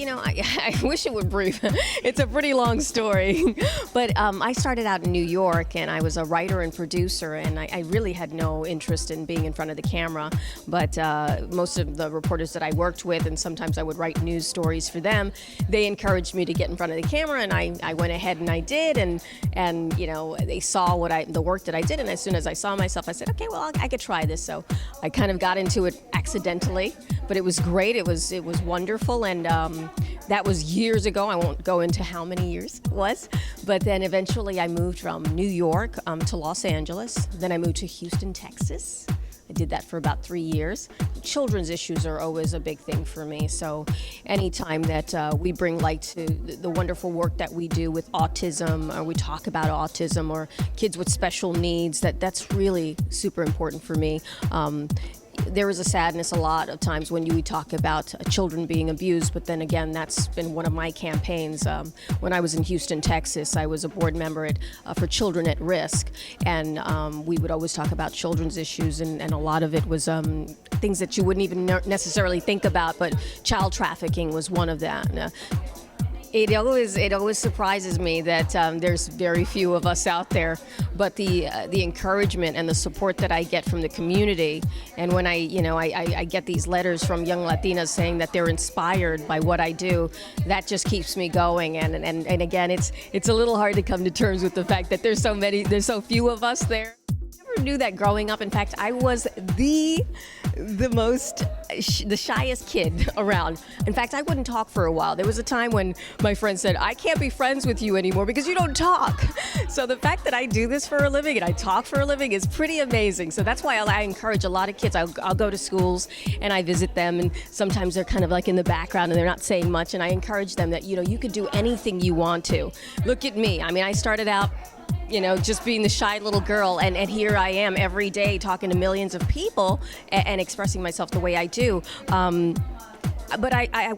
I wish it were brief. It's a pretty long story. But I started out in New York, and I was a writer and producer, and I really had no interest in being in front of the camera. But most of the reporters that I worked with, and sometimes I would write news stories for them, they encouraged me to get in front of the camera, and I went ahead and I did, and they saw the work that I did, and as soon as I saw myself, I said, okay, well, I could try this. So I kind of got into it accidentally, but it was great. It was wonderful, and that was years ago. I won't go into how many years it was, but then eventually I moved from New York to Los Angeles. Then I moved to Houston, Texas. I did that for about 3 years. Children's issues are always a big thing for me. So anytime that we bring light to the wonderful work that we do with autism, or we talk about autism or kids with special needs, that's really super important for me. There is a sadness a lot of times when we talk about children being abused, but then again, that's been one of my campaigns. When I was in Houston, Texas, I was a board member for Children at Risk, and we would always talk about children's issues, and a lot of it was things that you wouldn't even necessarily think about, but child trafficking was one of that. It always surprises me that there's very few of us out there, but the encouragement and the support that I get from the community, and when I get these letters from young Latinas saying that they're inspired by what I do, that just keeps me going. And again, it's a little hard to come to terms with the fact that there's so few of us there. I never knew that growing up. In fact, I was the shyest kid around. In fact, I wouldn't talk for a while. There was a time when my friend said, I can't be friends with you anymore because you don't talk. So the fact that I do this for a living and I talk for a living is pretty amazing. So that's why I encourage a lot of kids. I'll go to schools and I visit them, and sometimes they're kind of like in the background and they're not saying much, and I encourage them that, you could do anything you want to. Look at me. I mean, I started out just being the shy little girl, and here I am every day talking to millions of people and expressing myself the way I do. But I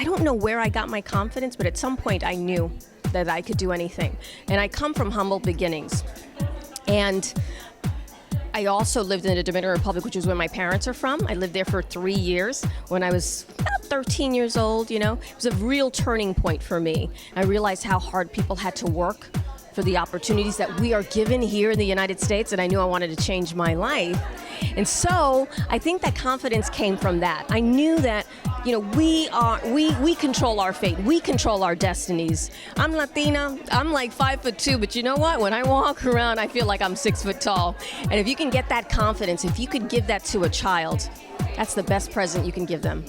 don't know where I got my confidence, but at some point I knew that I could do anything. And I come from humble beginnings. And I also lived in the Dominican Republic, which is where my parents are from. I lived there for 3 years when I was about 13 years old. It was a real turning point for me. I realized how hard people had to work for the opportunities that we are given here in the United States, and I knew I wanted to change my life. And so I think that confidence came from that. I knew that, we control our fate. We control our destinies. I'm Latina. I'm like 5'2", but you know what? When I walk around, I feel like I'm 6 foot tall. And if you can get that confidence, if you could give that to a child, that's the best present you can give them.